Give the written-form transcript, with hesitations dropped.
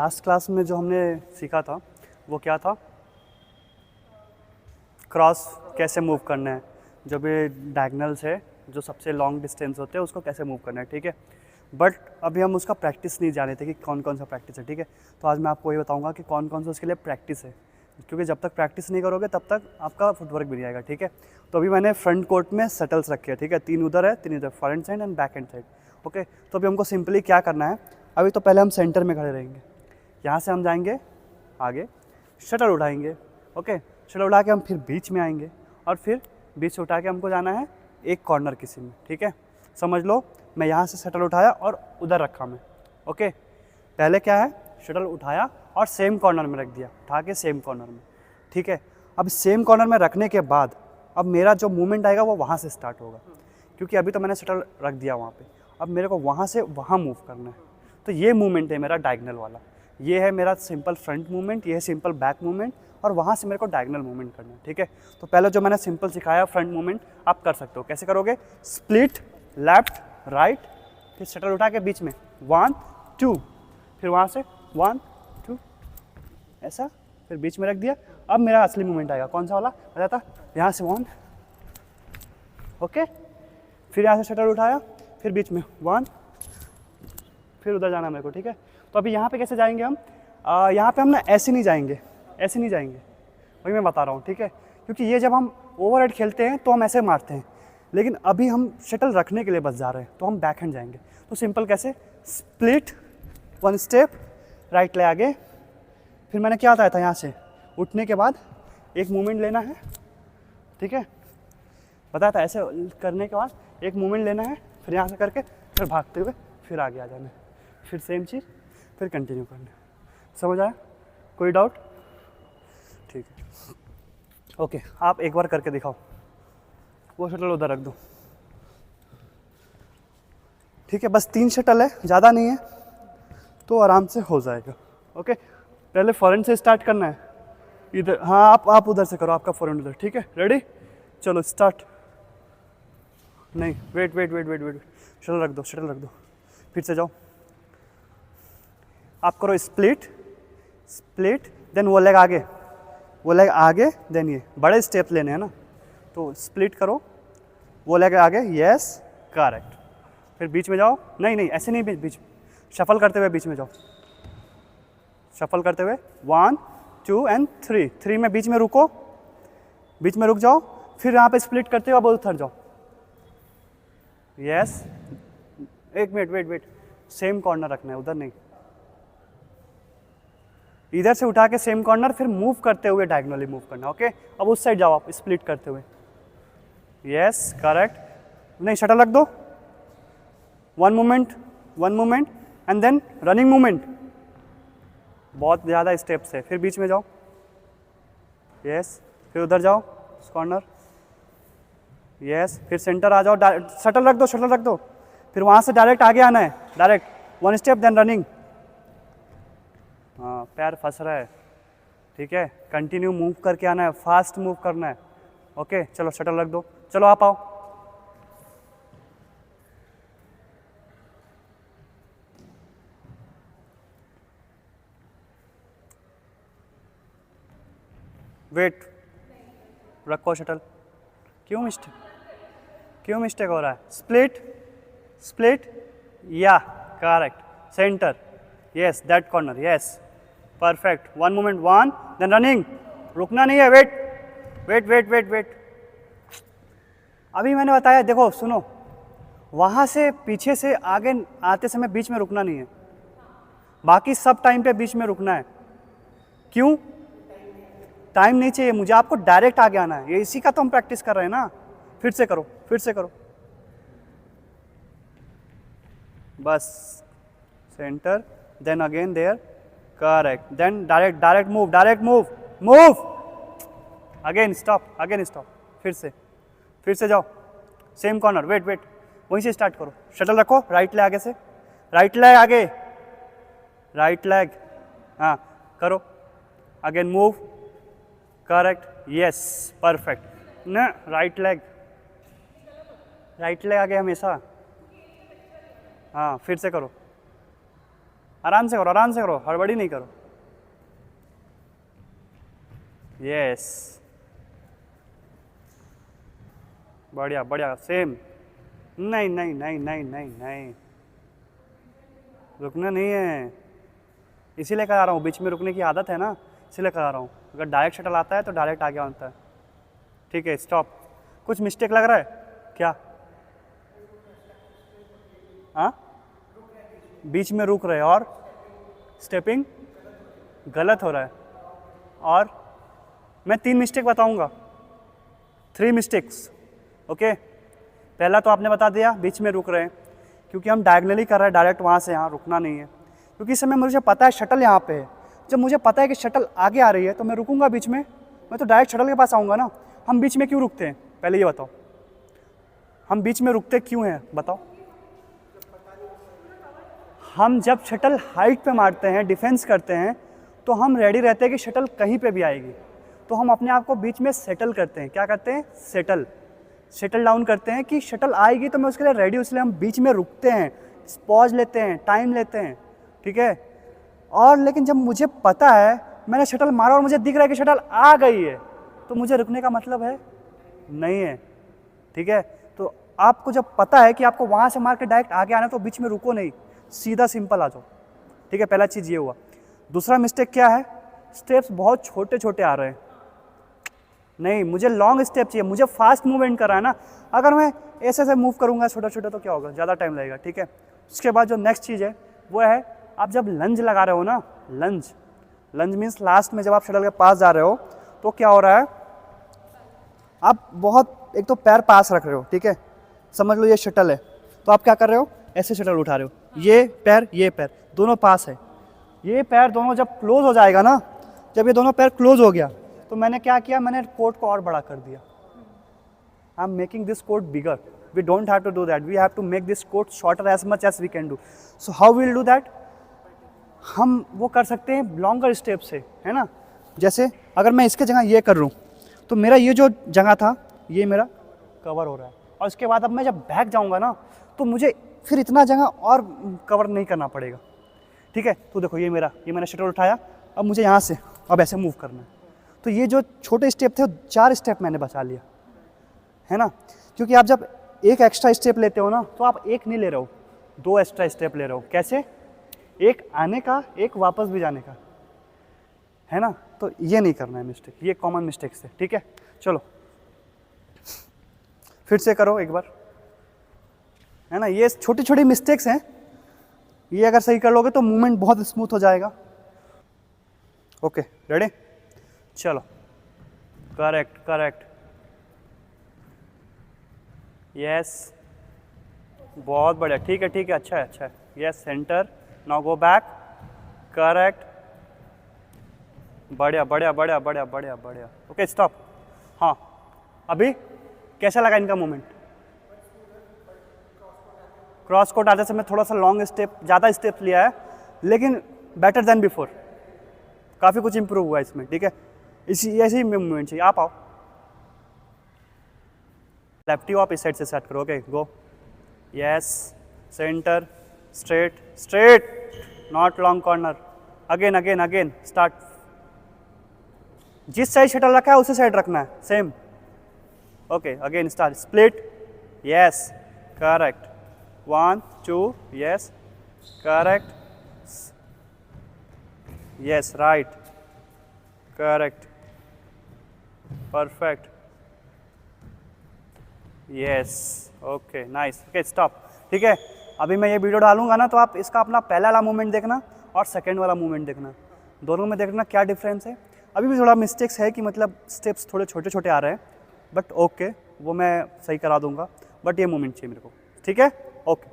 Last class में जो हमने सीखा था वो क्या था, क्रॉस कैसे मूव करना है, जो भी डायगनल्स है जो सबसे लॉन्ग डिस्टेंस होते हैं उसको कैसे मूव करना है, ठीक है। बट अभी हम उसका प्रैक्टिस नहीं जाने थे कि कौन कौन सा प्रैक्टिस है, ठीक है। तो आज मैं आपको ये बताऊंगा कि कौन कौन सा उसके लिए प्रैक्टिस है, क्योंकि जब तक प्रैक्टिस नहीं करोगे तब तक आपका फुटवर्क भी नहीं आएगा, ठीक है। तो अभी मैंने फ्रंट कोर्ट में सेटल्स रखे हैं, ठीक है, 3 उधर है 3 इधर, front side and back hand side, okay. तो अभी हमको सिंपली क्या करना है, अभी तो पहले हम सेंटर में खड़े रहेंगे, यहाँ से हम जाएंगे आगे, शटल उठाएंगे, ओके। शटल उठा के हम फिर बीच में आएंगे और फिर बीच से उठा के हमको जाना है एक कॉर्नर किसी में, ठीक है। समझ लो मैं यहाँ से शटल उठाया और उधर रखा मैं, ओके। पहले क्या है, शटल उठाया और सेम कॉर्नर में रख दिया, उठा के सेम कॉर्नर में, ठीक है। अब सेम कॉर्नर में रखने के बाद अब मेरा जो मूवमेंट आएगा वो वहाँ से स्टार्ट होगा, क्योंकि अभी तो मैंने शटल रख दिया वहाँ पे, अब मेरे को वहाँ से वहाँ मूव करना है। तो ये मूवमेंट है मेरा डायगनल वाला, ये है मेरा सिंपल फ्रंट मूवमेंट, ये है सिंपल बैक मूवमेंट, और वहाँ से मेरे को डायगनल मूवमेंट करना है, ठीक है। तो पहले जो मैंने सिंपल सिखाया फ्रंट मूवमेंट आप कर सकते हो, कैसे करोगे, स्प्लिट लेफ्ट राइट, फिर शटल उठा के बीच में 1 2, फिर वहाँ से 1 2 ऐसा, फिर बीच में रख दिया। अब मेरा असली मूवमेंट आएगा, कौन सा वाला बताता, यहाँ से 1, ओके, फिर यहाँ से शटल उठाया, फिर बीच में 1, फिर उधर जाना मेरे को, ठीक है। तो अभी यहाँ पे कैसे जाएंगे हम, यहाँ पे हम ना ऐसे नहीं जाएंगे, ऐसे नहीं जाएंगे, वही मैं बता रहा हूँ, ठीक है। क्योंकि ये जब हम ओवरहेड खेलते हैं तो हम ऐसे मारते हैं, लेकिन अभी हम शटल रखने के लिए बस जा रहे हैं तो हम बैक हैंड जाएंगे। तो सिंपल कैसे, स्प्लिट 1 स्टेप राइट ले आगे, फिर मैंने क्या बताया था, यहाँ से उठने के बाद एक मूवमेंट लेना है, ठीक है, बताया था। ऐसे करने के बाद एक मूवमेंट लेना है, फिर यहाँ से करके फिर भागते हुए फिर आगे आ जाना है, फिर सेम चीज़ फिर कंटिन्यू करना है। समझ आया, कोई डाउट, ठीक है, ओके। आप एक बार करके दिखाओ, वो शटल उधर रख दो, ठीक है। बस 3 शटल है, ज़्यादा नहीं है, तो आराम से हो जाएगा, ओके। पहले फॉरन से स्टार्ट करना है, इधर, हाँ आप उधर से करो, आपका फॉरन उधर, ठीक है। रेडी, चलो स्टार्ट। नहीं wait wait wait wait wait, shuttle रख दो, शटल रख दो, फिर से जाओ। आप करो स्प्लिट स्प्लिट, देन वो लेग आगे, वो लेग आगे, देन ये बड़े स्टेप लेने हैं ना, तो स्प्लिट करो, वो लेग आगे, यस करेक्ट, फिर बीच में जाओ, नहीं नहीं ऐसे नहीं, बीच शफल करते हुए बीच में जाओ, शफल करते हुए 1 2 एंड 3, 3 में बीच में रुको, बीच में रुक जाओ, फिर यहाँ पे स्प्लिट करते हुए अब उधर जाओ, यस। एक minute wait wait, same corner रखना है, उधर नहीं, इधर से उठा के सेम कॉर्नर, फिर मूव करते हुए डायगोनली मूव करना, ओके। अब उस साइड जाओ आप स्प्लिट करते हुए, यस करेक्ट, नहीं शटल रख दो, 1 movement and then running movement, बहुत ज़्यादा स्टेप्स है, फिर बीच में जाओ, यस, फिर उधर जाओ कॉर्नर, यस, फिर सेंटर आ जाओ, शटल रख दो, शटल रख दो, फिर वहाँ से डायरेक्ट आगे आना है, डायरेक्ट 1 स्टेप देन रनिंग, हाँ पैर फंस रहा है, ठीक है, कंटिन्यू मूव करके आना है, फास्ट मूव करना है, ओके। चलो शटल रख दो, चलो आप आओ, वेट रखो शटल, क्यों मिस्टेक हो रहा है, स्प्लिट स्प्लिट, या correct, center, yes that corner, yes perfect, 1 movement 1 then running, रुकना नहीं है, wait wait wait wait wait, अभी मैंने बताया, देखो सुनो, वहाँ से पीछे से आगे आते समय बीच में रुकना नहीं है, बाकी सब टाइम पे बीच में रुकना है, क्यों, टाइम नहीं चाहिए मुझे, आपको डायरेक्ट आगे आना है, ये इसी का तो हम प्रैक्टिस कर रहे हैं ना। फिर से करो, फिर से करो, बस center then again there, correct, then direct move again stop, फिर से जाओ सेम कॉर्नर, वेट वहीं से स्टार्ट करो, शटल रखो, राइट लेग आगे से, राइट लेग, हाँ करो, again move, correct, yes perfect, ना राइट लेग आगे हमेशा, हाँ फिर से करो, आराम से करो, आराम से करो, हड़बड़ी नहीं करो। यस, बढ़िया बढ़िया, सेम। नहीं नहीं नहीं नहीं नहीं नहीं, रुकना नहीं है, इसीलिए करा रहा हूँ, बीच में रुकने की आदत है ना, इसीलिए करा रहा हूँ। अगर डायरेक्ट शटल आता है तो डायरेक्ट आगे आता है। ठीक है, स्टॉप। कुछ मिस्टेक लग रहा है क्या? हाँ, बीच में रुक रहे और स्टेपिंग गलत हो रहा है। और मैं 3 मिस्टेक बताऊंगा, 3 मिस्टेक्स। ओके, पहला तो आपने बता दिया, बीच में रुक रहे हैं, क्योंकि हम डायगनली कर रहे हैं, डायरेक्ट वहाँ से यहाँ रुकना नहीं है। क्योंकि इस समय मुझे पता है शटल यहाँ पे है, जब मुझे पता है कि शटल आगे आ रही है तो मैं रुकूंगा बीच में, मैं तो डायरेक्ट शटल के पास आऊँगा ना। हम बीच में क्यों रुकते हैं, पहले ये बताओ, हम बीच में रुकते क्यों हैं, बताओ। हम जब शटल हाइट पे मारते हैं, डिफेंस करते हैं, तो हम रेडी रहते हैं कि शटल कहीं पे भी आएगी, तो हम अपने आप को बीच में सेटल करते हैं। क्या करते हैं? सेटल डाउन करते हैं कि शटल आएगी तो मैं उसके लिए रेडी, इसलिए हम बीच में रुकते हैं, पॉज लेते हैं, टाइम लेते हैं। ठीक है, और लेकिन जब मुझे पता है, मैंने शटल मारा और मुझे दिख रहा है कि शटल आ गई है, तो मुझे रुकने का मतलब है नहीं है। ठीक है, तो आपको जब पता है कि आपको वहाँ से मार के डायरेक्ट आगे आना है, तो बीच में रुको नहीं, सीधा सिंपल आ जाओ। ठीक है, पहला चीज़ ये हुआ। दूसरा मिस्टेक क्या है? स्टेप्स बहुत छोटे छोटे आ रहे हैं। नहीं, मुझे लॉन्ग स्टेप चाहिए, मुझे फास्ट मूवमेंट करा है ना। अगर मैं ऐसे ऐसे मूव करूँगा छोटा छोटा तो क्या होगा, ज़्यादा टाइम लगेगा। ठीक है, उसके बाद जो नेक्स्ट चीज़ है वो है, आप जब लंज लगा रहे हो ना, लंज मीन्स लास्ट में जब आप शटल के पास जा रहे हो तो क्या हो रहा है, आप बहुत एक तो पैर पास रख रहे हो। ठीक है, समझ लो ये शटल है, तो आप क्या कर रहे हो, ऐसे शटल उठा रहे हो, ये पैर दोनों पास है। ये पैर दोनों जब क्लोज हो जाएगा ना, जब ये दोनों पैर क्लोज हो गया तो मैंने क्या किया, मैंने कोट को और बड़ा कर दिया। I am making this court bigger, we don't have to do that, we have to make this court shorter as much as we can do. So how will do that, हम वो कर सकते हैं लॉन्गर स्टेप से, है ना। जैसे अगर मैं इसके जगह ये कर रहा हूँ तो मेरा ये जो जगह था ये मेरा कवर हो रहा है, और इसके बाद अब मैं जब बैक जाऊँगा ना तो मुझे फिर इतना जगह और कवर नहीं करना पड़ेगा। ठीक है, तो देखो ये मैंने शटल उठाया, अब मुझे यहाँ से अब ऐसे मूव करना है, तो ये जो छोटे स्टेप थे 4 स्टेप मैंने बचा लिया, है ना। क्योंकि आप जब एक एक्स्ट्रा स्टेप लेते हो ना, तो आप एक नहीं ले रहे हो, 2 एक्स्ट्रा स्टेप ले रहे हो। कैसे? एक आने का, एक वापस भी जाने का, है ना। तो ये नहीं करना है मिस्टेक, ये कॉमन मिस्टेक्स है। ठीक है, चलो फिर से करो एक बार, है ना। ये छोटी छोटी मिस्टेक्स हैं, ये अगर सही कर लोगे तो मूवमेंट बहुत स्मूथ हो जाएगा। ओके, रेडी, चलो, करेक्ट, यस, बहुत बढ़िया, ठीक है, अच्छा है, yes, centre, now go back, correct, बढ़िया। Okay, stop. हाँ, अभी कैसा लगा इनका मूवमेंट? क्रॉस कोट आते समय थोड़ा सा लॉन्ग स्टेप, ज़्यादा स्टेप लिया है, लेकिन बेटर देन बिफोर, काफ़ी कुछ इंप्रूव हुआ इसमें। ठीक है, ऐसे ही मूवमेंट चाहिए। आप आओ, लेफ्टी आप इस साइड से सेट करो। Okay, go, yes, centre, straight, not long corner, again, start. जिस साइड शटल रखा है उसी साइड रखना है, same. Okay, again start, split, yes, correct, 1 2, yes, correct, yes, right, correct, perfect, yes, okay, nice. Okay, stop. ठीक है, अभी मैं ये वीडियो डालूंगा ना, तो आप इसका अपना पहला वाला मूवमेंट देखना और सेकंड वाला मूवमेंट देखना, दोनों में देखना क्या डिफरेंस है। अभी भी थोड़ा मिस्टेक्स है कि मतलब स्टेप्स थोड़े छोटे छोटे आ रहे हैं, बट ओके, वो मैं सही करा दूंगा, बट ये मूवमेंट चाहिए मेरे को। ठीक है, ओके।